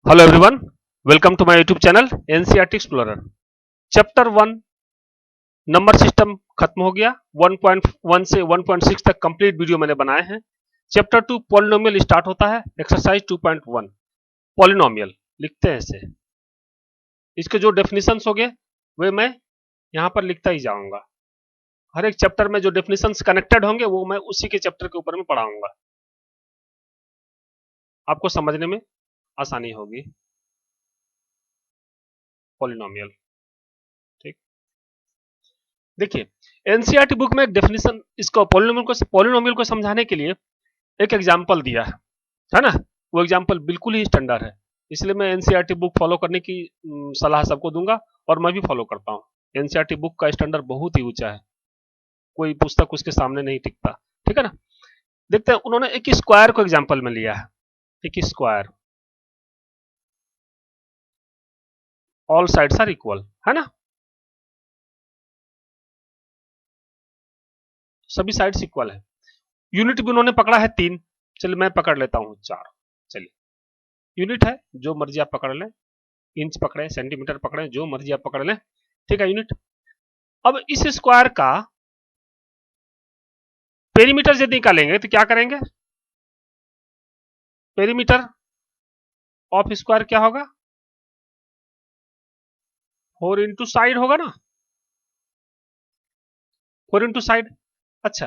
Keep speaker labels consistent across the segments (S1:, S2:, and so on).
S1: Hello everyone, welcome to my YouTube channel NCERT Explorer. Chapter 1 number system खत्म हो गया। 1.1 से 1.6 तक कंप्लीट वीडियो मैंने बनाए हैं। चैप्टर 2 पॉलिनोमियल स्टार्ट होता है। एक्सरसाइज 2.1 पॉलिनोमियल लिखते हैं इसे। इसके जो डेफिनेशंस हो गए वे मैं यहाँ पर लिखता ही जाऊंगा। हर एक चैप्टर में जो डेफिनेशंस कनेक्टेड होंगे वो मैं उसी के चैप्टर के ऊपर में पढ़ाऊंगा, आपको समझने में आसानी होगी। पॉलिनोमियल, ठीक। देखिए, एनसीईआरटी बुक में एक डेफिनेशन इसको पॉलिनोमियल को समझाने के लिए एक एग्जाम्पल दिया है ना। वो एग्जाम्पल बिल्कुल ही स्टैंडर्ड है, इसलिए मैं एनसीईआरटी बुक फॉलो करने की सलाह सबको दूंगा और मैं भी फॉलो करता हूँ। एनसीईआरटी बुक का स्टैंडर्ड बहुत ही ऊंचा है, कोई पुस्तक उसके सामने नहीं टिकता, ठीक है ना। देखते हैं, उन्होंने एक स्क्वायर को एग्जाम्पल में लिया है। एक square, all sides are equal, है ना, सभी साइड्स इक्वल है। यूनिट भी उन्होंने पकड़ा है 3, चलिए मैं पकड़ लेता हूँ 4। चलिए, यूनिट है जो मर्जी आप पकड़ लें, इंच पकड़े, सेंटीमीटर पकड़े, जो मर्जी आप पकड़ लें, ठीक है, यूनिट। अब इस स्क्वायर का पेरीमीटर यदि निकालेंगे तो क्या करेंगे? पेरीमीटर ऑफ स्क्वायर क्या होगा? 4 इंटू साइड होगा ना, 4 इंटू साइड। अच्छा,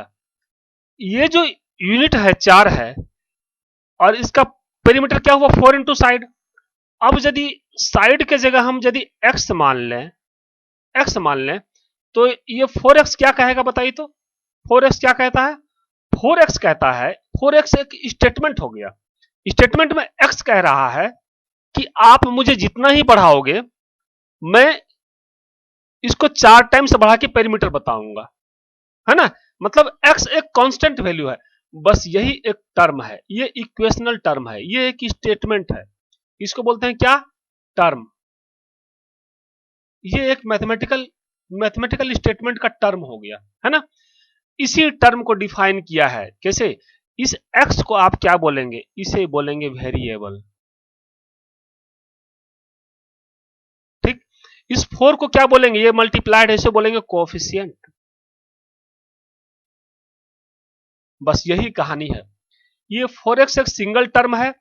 S1: ये जो यूनिट है 4 है और इसका पेरीमीटर क्या हुआ? 4 इंटू साइड। अब यदि साइड के जगह हम यदि एक्स मान लें, एक्स मान लें, तो ये 4x क्या कहेगा बताइए तो? 4x क्या कहता है? 4x कहता है, 4x एक स्टेटमेंट हो गया। स्टेटमेंट में x कह रहा है कि आप मुझे जितना ही बढ़ाओगे मैं इसको 4 टाइम्स बढ़ा के पेरीमीटर बताऊंगा, है ना। मतलब x एक कांस्टेंट वैल्यू है। बस यही एक टर्म है, ये इक्वेशनल टर्म है, ये एक स्टेटमेंट है। इसको बोलते हैं क्या? टर्म। ये एक मैथमेटिकल स्टेटमेंट का टर्म हो गया, है ना। इसी टर्म को डिफाइन किया है कैसे? इस x को आप क्या बोलेंगे? इसे बोलेंगे वेरिएबल, ठीक। इस 4 को क्या बोलेंगे? ये मल्टीप्लाइड है, इसे बोलेंगे कोएफिशिएंट। बस यही कहानी है। ये 4x एक सिंगल टर्म है।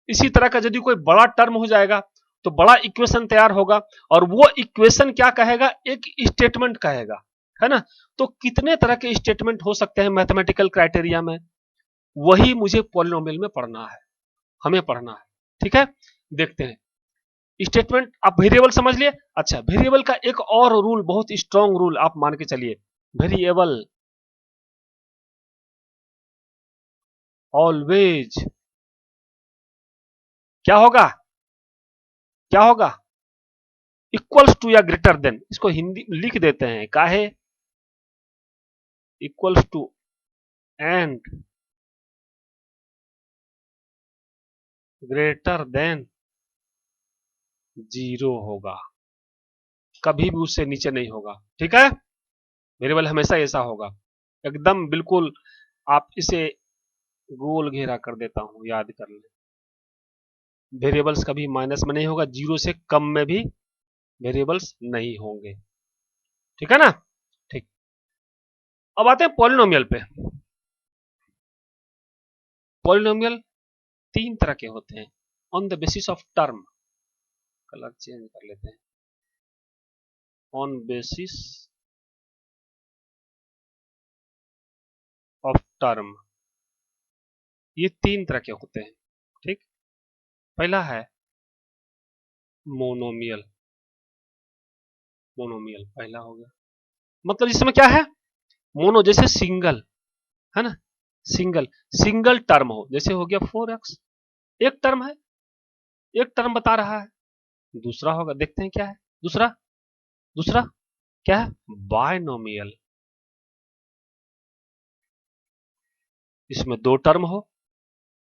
S1: इसी तरह का यदि कोई बड़ा टर्म हो जाएगा तो बड़ा इक्वेशन तैयार होगा, और वो इक्वेशन क्या कहेगा? एक स्टेटमेंट कहेगा, है ना। तो कितने तरह के स्टेटमेंट हो सकते हैं मैथमेटिकल क्राइटेरिया में, वही मुझे पॉलिनोमियल में पढ़ना है, हमें पढ़ना है, ठीक है। देखते हैं स्टेटमेंट। आप वेरिएबल समझ लिए। अच्छा, वेरिएबल का एक और रूल, बहुत स्ट्रॉन्ग रूल आप मान के चलिए। वेरिएबल ऑलवेज क्या होगा? क्या होगा? इक्वल्स टू या ग्रेटर देन। इसको हिंदी लिख देते हैं, काहे? Equals to and greater than zero होगा, कभी भी उससे नीचे नहीं होगा, ठीक है। वेरिएबल हमेशा ऐसा होगा, एकदम बिल्कुल। आप इसे गोल घेरा कर देता हूं, याद कर ले। वेरिएबल्स कभी माइनस में नहीं होगा, जीरो से कम में भी वेरिएबल्स नहीं होंगे, ठीक है ना। ठीक। अब आते हैं पॉलिनोमियल पे। पॉलिनोमियल 3 तरह के होते हैं on the basis of term. Colour change कर लेते हैं। ऑन बेसिस ऑफ टर्म, ये 3 तरह के होते हैं, ठीक। पहला है मोनोमियल। मोनोमियल पहला हो गया, मतलब इसमें क्या है? मोनो जैसे सिंगल, है ना। सिंगल, सिंगल टर्म हो, जैसे हो गया 4x, एक टर्म है, एक टर्म बता रहा है। दूसरा होगा, देखते हैं क्या है दूसरा। दूसरा क्या है? बायनोमियल, इसमें 2 टर्म हो,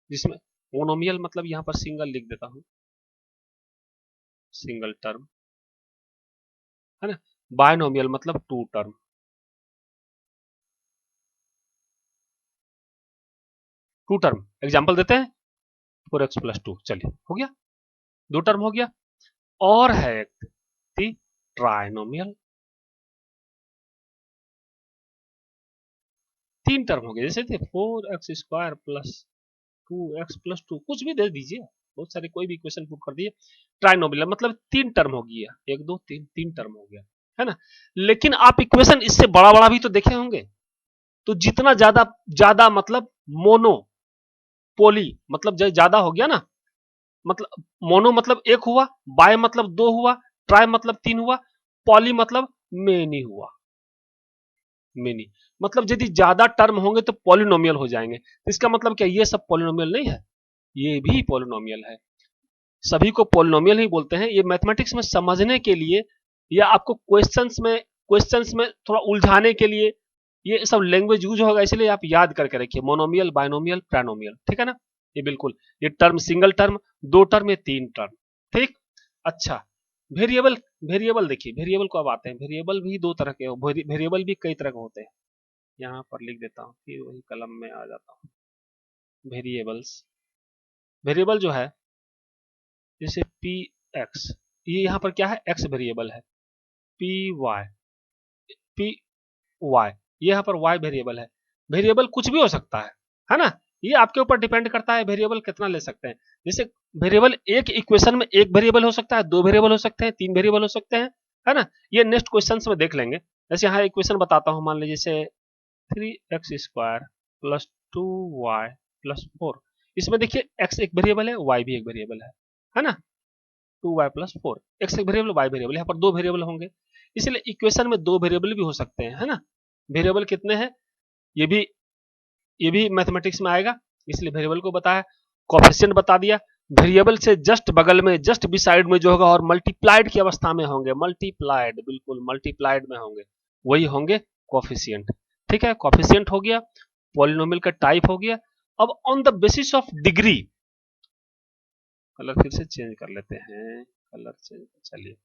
S1: जिसमें मोनोमियल मतलब यहां पर सिंगल लिख देता हूं, सिंगल टर्म, है ना। बायनोमियल मतलब 2 टर्म। 2 टर्म एग्जांपल देते हैं। 4x प्लस 2, चलिए हो गया। दो टर्म हो गया। और है एक ट्राइनोमियल, तीन टर्म हो गए। जैसे थे 4x² प्लस 2x+2, कुछ भी दे दीजिए, बहुत सारे कोई भी इक्वेशन पुट कर दिए। ट्राइनोमियल मतलब तीन टर्म हो गया, एक दो तीन, तीन टर्म हो गया, है ना। लेकिन आप इक्वेशन इससे बड़ा बड़ा भी तो देखे होंगे। तो जितना ज्यादा ज्यादा मतलब मोनो, पोली मतलब ज्यादा हो गया ना, मतलब मोनो मतलब एक हुआ, बाय मतलब दो हुआ, ट्राई मतलब तीन हुआ, पॉली मतलब मेनी हुआ। मेनी मतलब यदि ज्यादा टर्म होंगे तो पॉलिनोमियल हो जाएंगे। तो इसका मतलब क्या ये सब पॉलिनोमियल नहीं है, ये भी पॉलिनोमियल है। सभी को पॉलिनोमियल ही बोलते हैं। ये मैथमेटिक्स में समझने के लिए या आपको क्वेश्चंस में थोड़ा उलझाने के लिए ये सब लैंग्वेज यूज होगा, इसलिए आप याद करके रखिए। मोनोमियल, बायनोमियल, ट्राइनोमियल, ठीक है ना। ये बिल्कुल, ये टर्म सिंगल टर्म, दो टर्म, ये तीन टर्म, ठीक। अच्छा, वेरिएबल, वेरिएबल देखिए, वेरिएबल को अब आते हैं। वेरिएबल भी दो तरह के, वेरिएबल भी कई तरह के होते हैं। यहाँ पर लिख देता हूँ, फिर वही कलम में आ जाता हूँ। वेरिएबल्स, वेरिएबल जो है जैसे पी एक्स, ये यहाँ पर क्या है, एक्स वेरिएबल है। पी वाई, पी वाई, ये यहाँ पर वाई वेरिएबल है। वेरिएबल कुछ भी हो सकता है ना। ये आपके ऊपर डिपेंड करता है वेरिएबल कितना ले सकते हैं। जैसे वेरिएबल एक इक्वेशन में एक वेरिएबल हो सकता है, दो वेरिएबल हो सकते हैं, तीन वेरिएबल हो सकते हैं, है ना। ये नेक्स्ट क्वेश्चन में देख लेंगे। जैसे यहाँ इक्वेशन बताता हूँ, मान लीजिए जैसे 3x² प्लस 2y+4, इसमें देखिए x एक वेरिएबल है, y भी एक वेरिएबल है ना। 2y+4, x एक वेरिएबल, y वेरिएबल, यहाँ पर दो वेरिएबल होंगे, इसलिए इक्वेशन में दो वेरिएबल भी हो सकते हैं, है ना। वेरिएबल कितने हैं, ये भी ये भी मैथमेटिक्स में आएगा, इसलिए वेरिएबल को बताया। कोफिशिएंट बता दिया। वेरिएबल से जस्ट बगल में, जस्ट बिसाइड में जो होगा और मल्टीप्लाइड की अवस्था में होंगे, मल्टीप्लाइड, बिल्कुल मल्टीप्लाइड में होंगे, वही होंगे कोफिशिएंट, ठीक है। कोफिशिएंट हो गया, पॉलिनोमियल का टाइप हो गया। अब on the basis of degree, colour फिर से चेंज कर लेते हैं, कलर चेंज, चलिए।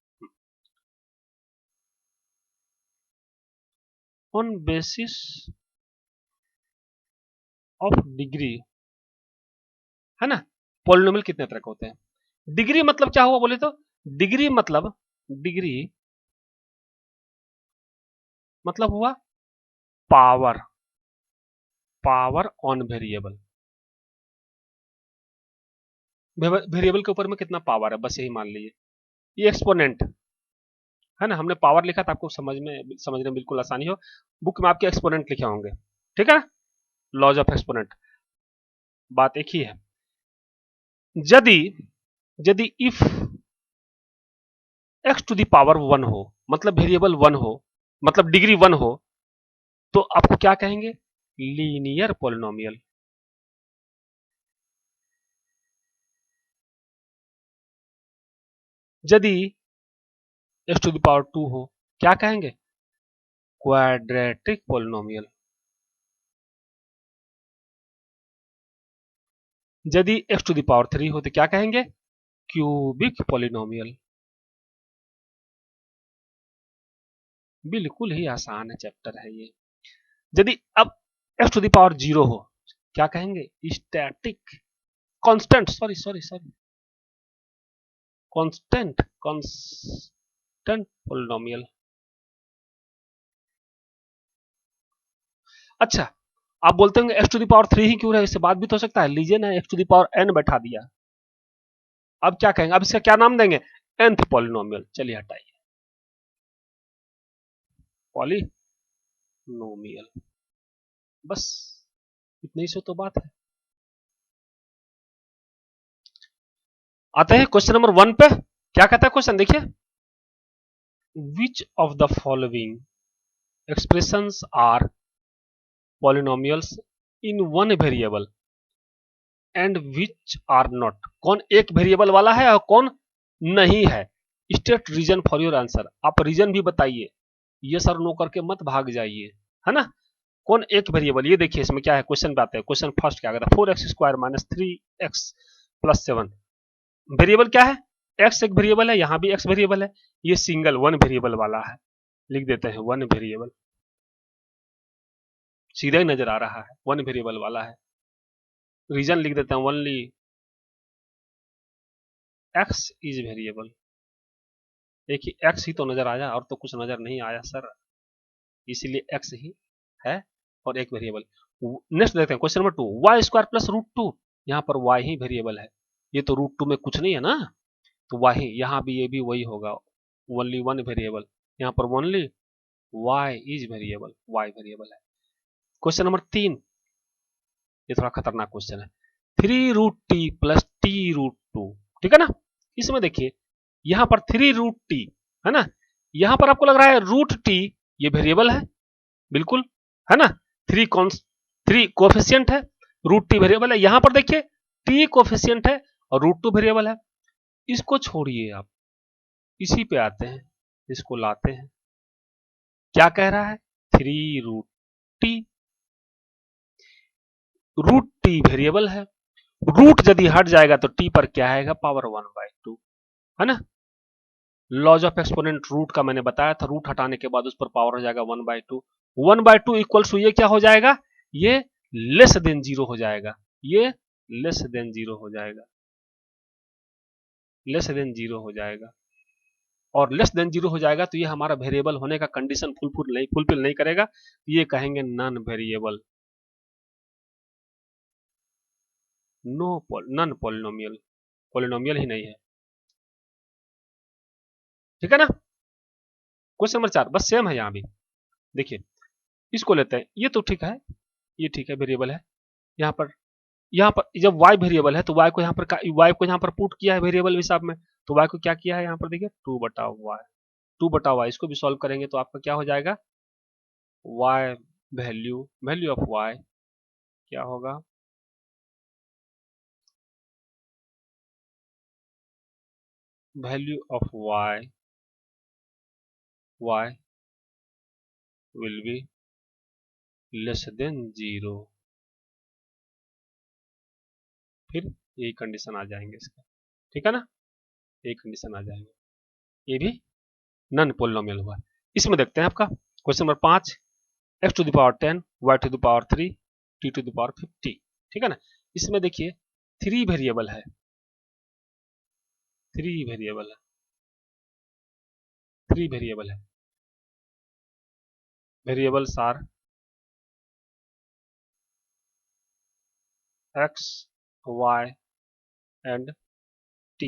S1: ऑन बेसिस ऑफ डिग्री, है ना। पॉलिनोमियल कितने तरह के होते हैं। डिग्री मतलब क्या हुआ बोले तो, डिग्री मतलब, डिग्री मतलब हुआ power, power on variable. Variable के ऊपर में कितना पावर है, बस यही मान लीजिए। ये एक्सपोनेंट है ना, हमने पावर लिखा था, आपको समझने में बिल्कुल आसानी हो। बुक में आपके एक्सपोनेंट लिखे होंगे, ठीक है ना, लॉज ऑफ एक्सपोनेंट, बात एक ही है। यदि यदि if x to the power 1 हो, मतलब वेरिएबल 1 हो, मतलब डिग्री 1 हो, तो आपको क्या कहेंगे, लीनियर पॉलिनोमियल। यदि x टू द पावर 2 हो, क्या कहेंगे, क्वाड्रेटिक पॉलिनोमियल। यदि x टू द पावर 3 हो तो क्या कहेंगे, क्यूबिक पॉलिनोमियल। बिल्कुल ही आसान है, चैप्टर है ये। यदि अब x टू द पावर 0 हो, क्या कहेंगे, static, constant, sorry sorry sorry, constant, constant polynomial. अच्छा, आप बोलते होंगे x टू द पावर 3 ही क्यों है, इससे बात भी तो हो सकता है। लीजिए ना, x to the power n बैठा दिया, अब क्या कहेंगे, अब इसका क्या नाम देंगे, nth पॉलिनोमियल। चलिए हटाइए, पॉलिनोमियल, बस इतनी सी तो बात है। आते हैं क्वेश्चन नंबर 1 पे। क्या कहता है क्वेश्चन, देखिए, which of the following expressions are polynomials in one variable and which are not, कौन एक वेरिएबल वाला है और कौन नहीं है। State reason for your answer, आप रीजन भी बताइए, ये सर नो करके मत भाग जाइए, है ना। कौन एक वेरिएबल, ये देखिए इसमें क्या है, क्वेश्चन पे आते हैं। क्वेश्चन फर्स्ट क्या कहता है, 4x² माइनस 3x+7, वेरिएबल क्या है, x एक वेरिएबल है, यहां भी x वेरिएबल है, ये सिंगल वन वेरिएबल वाला है, लिख देते हैं वन वेरिएबल, सीधा ही नजर आ रहा है, वन वेरिएबल वाला है। रीजन लिख देते हैं ओनली एक्स इज वेरिएबल। एक ही एक्स ही तो नजर आया और तो कुछ नजर नहीं आया सर, इसीलिए एक्स ही है और एक वेरिएबल। नेक्स्ट देखते हैं question number 2, Y square plus root two. यहाँ पर वाई ही वेरिएबल है, ये तो रूट टू में कुछ नहीं है ना, तो वाई ही, यहाँ भी ये भी वही होगा, ओनली वन वेरिएबल। यहाँ पर only Y is variable, Y variable है। क्वेश्चन नंबर 3, ये थोड़ा खतरनाक क्वेश्चन है, 3√t प्लस t√2, ठीक है ना। इसमें देखिए यहां पर 3√t है ना, यहां पर आपको लग रहा है रूट टी ये वेरिएबल है, बिल्कुल है ना, थ्री कोफिशियंट है, रूट टी वेरिएबल है। यहां पर देखिए टी कोफिशियंट है और रूट टू वेरिएबल है। इसको छोड़िए आप, इसी पे आते हैं, इसको लाते हैं, क्या कह रहा है, 3√t, रूट टी वेरिएबल है, रूट यदि हट जाएगा तो टी पर क्या आएगा, पावर 1/2, है ना। लॉज ऑफ एक्सपोनेंट रूट का मैंने बताया था, रूट हटाने के बाद उस पर पावर हो जाएगा 1/2, 1/2 इक्वल्स टू ये क्या हो जाएगा, ये लेस देन जीरो हो जाएगा, ये लेस देन जीरो हो जाएगा, लेस देन जीरो हो जाएगा, और लेस देन जीरो हो जाएगा तो ये हमारा वेरिएबल होने का कंडीशन फुलफिल नहीं करेगा, ये कहेंगे non variable, non polynomial, polynomial ही नहीं है, ठीक है ना। क्वेश्चन नंबर 4 बस सेम है, यहां भी देखिए, इसको लेते हैं, ये तो ठीक है, ये ठीक है वेरिएबल है। यहाँ पर जब y वेरिएबल है तो y को यहाँ पर पुट किया है वेरिएबल हिसाब में, तो y को क्या किया है यहाँ पर देखिए 2/y, 2/y, इसको भी सॉल्व करेंगे तो आपका क्या हो जाएगा, y वैल्यू ऑफ y क्या होगा, value of y will be less than zero, फिर यही कंडीशन आ जाएंगे इसका, ठीक है ना, यही कंडीशन आ जाएंगे, ये भी नॉन पॉलिनोमियल हुआ। इसमें देखते हैं आपका question number 5, x⁻10 y⁻3 t⁻50, ठीक है ना। इसमें देखिए थ्री वेरिएबल है, थ्री वेरिएबल है, थ्री वेरिएबल है, variables are x y and t,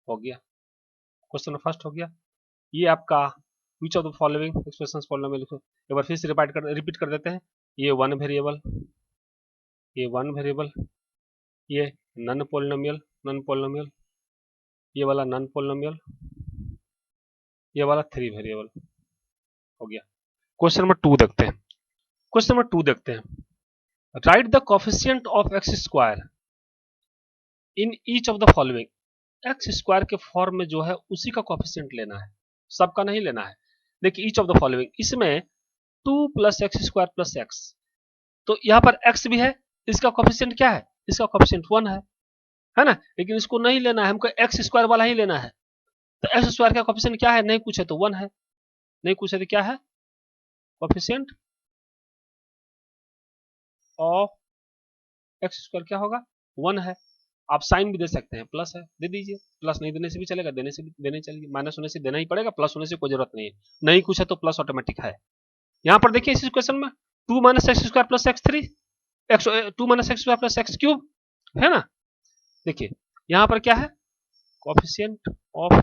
S1: हो गया क्वेश्चन नंबर फर्स्ट, हो गया। ये आपका विच of the following expressions polynomial, एक बार फिर से रिपीट कर देते हैं, ये वन वेरिएबल, ये वन वेरिएबल, ये नॉन पॉलिनोमियल, नॉन पॉलिनोमियल, ये वाला नॉन पॉलिनोमियल, ये वाला थ्री वेरिएबल, हो गया। क्वेश्चन नंबर 2 देखते हैं, क्वेश्चन नंबर 2 देखते हैं, right the coefficient of x square in each of the following, x square के फॉर्म में जो है उसी का कोफिशिएंट लेना है, सबका नहीं लेना है। देखिए ईच ऑफ द फॉलोइंग, इसमें 2 plus x square plus x, तो यहाँ पर x भी है, इसका कोफिशिएंट क्या है, इसका कोफिशिएंट 1 है ना, लेकिन इसको नहीं लेना है, हमको एक्स स्क्वायर वाला ही लेना है, तो एक्स स्क्वायर का कोफिशिएंट क्या है, नहीं कुछ है तो 1 है, नहीं कुछ है तो क्या है, कोफिशिएंट ऑफ एक्स स्क्वायर क्या होगा, 1 है। आप साइन भी दे सकते हैं, प्लस है दे दीजिए, प्लस नहीं देने से भी चलेगा, देने से भी देने चलेगी, माइनस होने से देना ही पड़ेगा, प्लस होने से कोई जरूरत नहीं है, नहीं कुछ है तो प्लस ऑटोमेटिक है। यहाँ पर देखिए इस इक्वेशन में 2 minus x square plus x three, x 2 minus x square plus x cube, है ना। देखिए यहाँ पर क्या है, coefficient of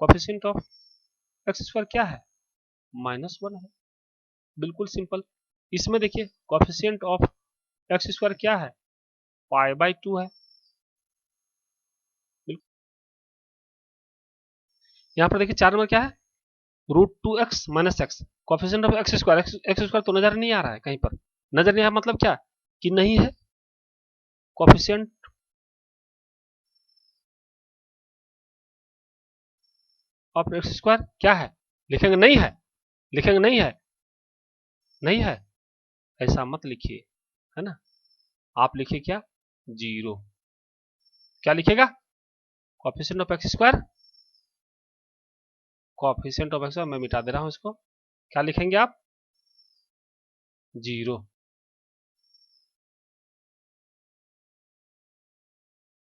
S1: coefficient of x square क्या है, -1 है, बिल्कुल सिंपल। इसमें देखिए कोफिशिएंट ऑफ एक्स स्क्वायर क्या है, π/2 है, यहाँ पर देखिए 4 नंबर क्या है, √2x minus x, coefficient of x square, x square तो नजर नहीं आ रहा है कहीं पर, नजर नहीं आ रहा मतलब क्या कि नहीं है, कोफिशिएंट ऑफ एक्स स्क्वायर क्या है, लिखेंगे नहीं है, लिखेंगे नहीं है, नहीं है, ऐसा मत लिखिए, है ना, आप लिखिए क्या, जीरो, क्या लिखेगा, coefficient of x square, coefficient of x, मैं मिटा दे रहा हूं इसको, क्या लिखेंगे आप, जीरो,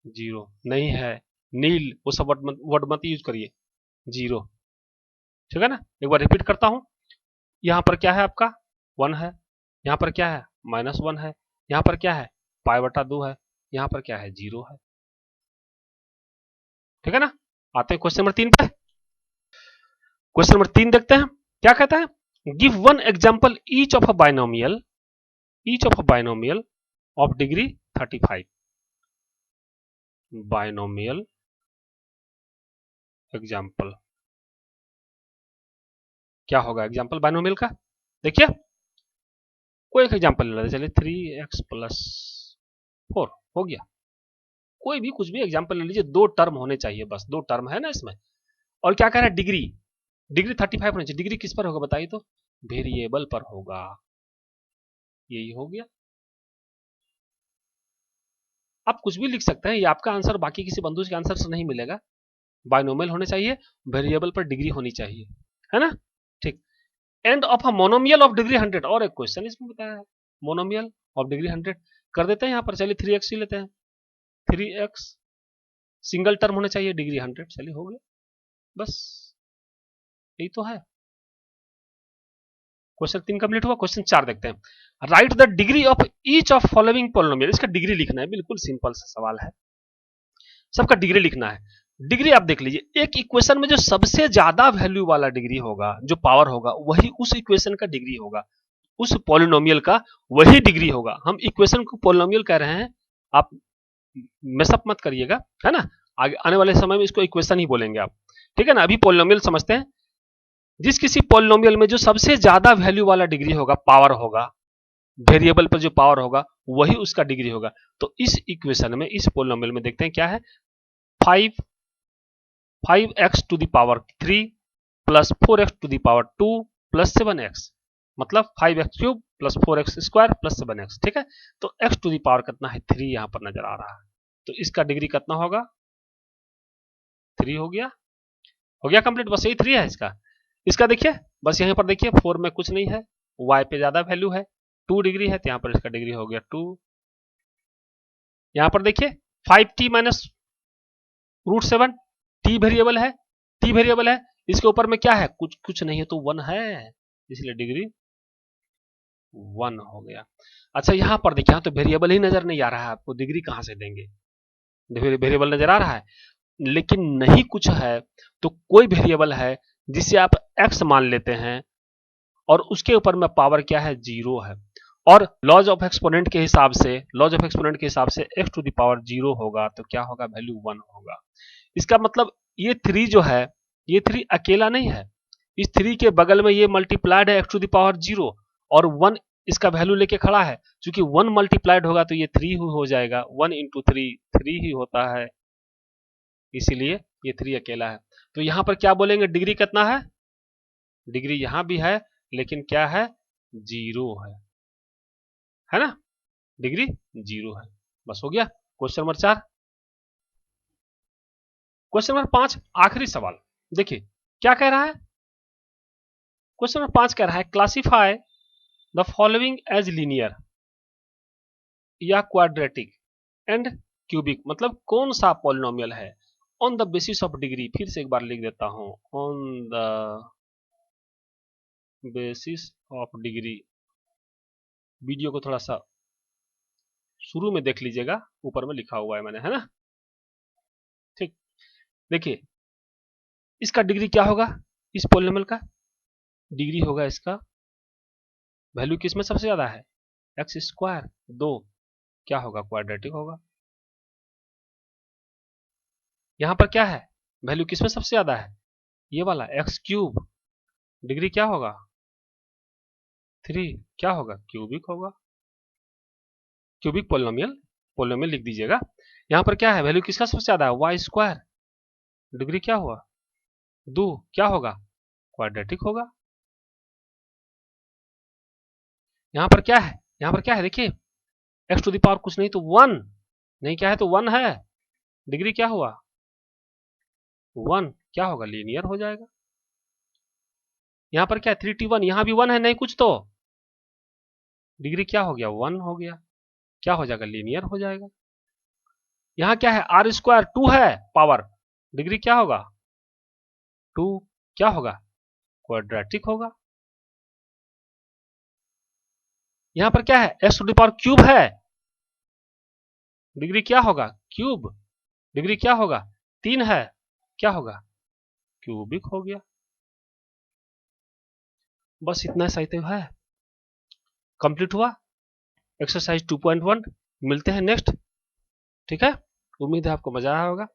S1: जीरो नहीं है, नील, वो सब वर्ड मत यूज करिए, जीरो। ठीक है ना, एक बार रिपीट करता हूं, यहां पर क्या है आपका 1 है, यहां पर क्या है -1 है, यहां पर क्या है π/2 है, यहां पर क्या है 0 है। ठीक है ना, आते हैं क्वेश्चन नंबर 3 पे। क्वेश्चन नंबर 3 देखते हैं क्या कहता है, give one example each of a binomial, each of a binomial of degree 35, binomial example, क्या होगा एग्जांपल बाइनोमियल का, देखिए कोई एक एग्जांपल ले लेते, चलिए 3x+4 हो गया, कोई भी कुछ भी एग्जांपल ले लीजिए, दो टर्म होने चाहिए बस, दो टर्म है ना इसमें। और क्या कह रहा है, डिग्री, डिग्री 35 होनी चाहिए, डिग्री किस पर होगा बताइए तो, वेरिएबल पर होगा, यही हो गया। आप कुछ भी लिख सकते हैं, ये आपका आंसर बाकी किसी बंधु के आंसर से नहीं मिलेगा, बाइनोमियल होने चाहिए, वेरिएबल पर डिग्री होनी चाहिए, है ना। ठीक, end of a monomial of degree 100, और एक क्वेश्चन इसमें बताया है, मोनोमियल ऑफ डिग्री 100 कर देते हैं यहाँ पर, चलिए 3x ही लेते हैं, 3x सिंगल टर्म होना चाहिए, डिग्री 100, चलिए हो गया, बस यही तो है। क्वेश्चन 3 कंप्लीट हुआ, क्वेश्चन 4 देखते हैं, right the degree of each of following polynomial, इसका डिग्री लिखना है, बिल्कुल सिंपल सा सवाल है, सबका डिग्री लिखना है। डिग्री आप देख लीजिए, एक इक्वेशन में जो सबसे ज्यादा वैल्यू वाला डिग्री होगा, जो पावर होगा, वही उस इक्वेशन का डिग्री होगा, उस पॉलिनोमियल का वही डिग्री होगा। हम इक्वेशन को पॉलिनोमियल कह रहे हैं, आप मेसअप मत करिएगा, है ना, आगे आने वाले समय में इसको इक्वेशन ही बोलेंगे आप, ठीक है ना। अभी पॉलिनोमियल समझते हैं, जिस किसी पॉलिनोमियल में जो सबसे ज्यादा वैल्यू वाला डिग्री होगा, पावर होगा, वेरिएबल पर जो पावर होगा वही उसका डिग्री होगा। तो इस इक्वेशन में, इस पॉलिनोमियल में देखते हैं क्या है, 5x to the power 3 plus 4x to the power 2 plus 7x, मतलब 5x³ plus 4x² plus 7x, ठीक है। तो x टू द पावर कितना है 3 यहां पर नजर आ रहा है, तो इसका डिग्री कितना होगा 3 हो गया कंप्लीट, बस यही 3 है इसका। इसका देखिए बस यहीं पर देखिए 4 में कुछ नहीं है, y पे ज्यादा वैल्यू है, 2 डिग्री है, तो यहां पर इसका डिग्री हो गया 2। यहां पर देखिए 5t माइनस √7, t वेरिएबल है, t वेरिएबल है, इसके ऊपर में क्या है, कुछ कुछ नहीं है तो 1 है, इसलिए डिग्री 1 हो गया। अच्छा यहां पर देखिए, तो वेरिएबल ही नजर नहीं आ रहा है, आपको डिग्री कहां से देंगे, वेरिएबल नजर आ रहा है लेकिन नहीं कुछ है, तो कोई वेरिएबल है जिसे आप x मान लेते हैं और उसके ऊपर में पावर क्या है 0 है, और लॉज ऑफ एक्सपोनेंट के हिसाब से, लॉज ऑफ एक्सपोनेंट के हिसाब से x टू द पावर 0 होगा तो क्या होगा, वैल्यू 1 होगा। इसका मतलब ये 3 जो है, ये 3 अकेला नहीं है, इस 3 के बगल में ये मल्टीप्लाइड है x टू द पावर 0, और 1 इसका वैल्यू लेके खड़ा है, क्योंकि 1 मल्टीप्लाइड होगा तो ये 3 हो जाएगा, 1 इंटू 3 ही होता है, इसीलिए ये 3 अकेला है। तो यहां पर क्या बोलेंगे, डिग्री कितना है, डिग्री यहां भी है लेकिन क्या है 0 है ना, डिग्री 0 है, बस हो गया। Question number 4। क्वेश्चन नंबर 5 आखिरी सवाल, देखिए क्या कह रहा है, क्वेश्चन नंबर 5 कह रहा है, classify the following as linear या क्वाड्रेटिक एंड क्यूबिक, मतलब कौन सा पॉलिनोमियल है on the basis of degree, फिर से एक बार लिख देता हूं, on the basis of degree. Video को थोड़ा सा शुरू में देख लीजिएगा, ऊपर में लिखा हुआ है मैंने, है ना। ठीक, देखिए इसका डिग्री क्या होगा, इस पॉलिनोमियल का डिग्री होगा, इसका वैल्यू किस में सबसे ज्यादा है, x², 2, क्या होगा क्वाड्रेटिक होगा। यहां पर क्या है, वैल्यू किस में सबसे ज्यादा है, ये वाला x³, डिग्री क्या होगा 3, क्या होगा क्यूबिक होगा, क्यूबिक पॉलिनोमियल, पॉलिनोमियल लिख दीजिएगा। यहां पर क्या है, वैल्यू किसका सबसे ज्यादा है y², डिग्री क्या हुआ 2, क्या होगा क्वाड्रेटिक होगा। यहां पर क्या है, यहां पर क्या है देखिए, x टू द पावर कुछ नहीं तो 1, नहीं क्या है तो 1 है, डिग्री क्या हुआ 1, क्या होगा लीनियर हो जाएगा। यहां पर क्या है 3t1, यहां भी 1 है, नहीं कुछ तो डिग्री क्या हो गया 1 हो गया, क्या हो जाएगा लीनियर हो जाएगा। यहां क्या है, आर स्क्वायर 2 है पावर, डिग्री क्या होगा 2, क्या होगा क्वाड्रेटिक होगा। यहां पर क्या है X to the power cube है, डिग्री क्या होगा क्यूब, डिग्री क्या होगा 3 है, क्या होगा क्यूबिक हो गया। बस इतना सही तो है, कंप्लीट हुआ एक्सरसाइज 2.1। मिलते हैं नेक्स्ट, ठीक है, उम्मीद है आपको मजा आया होगा।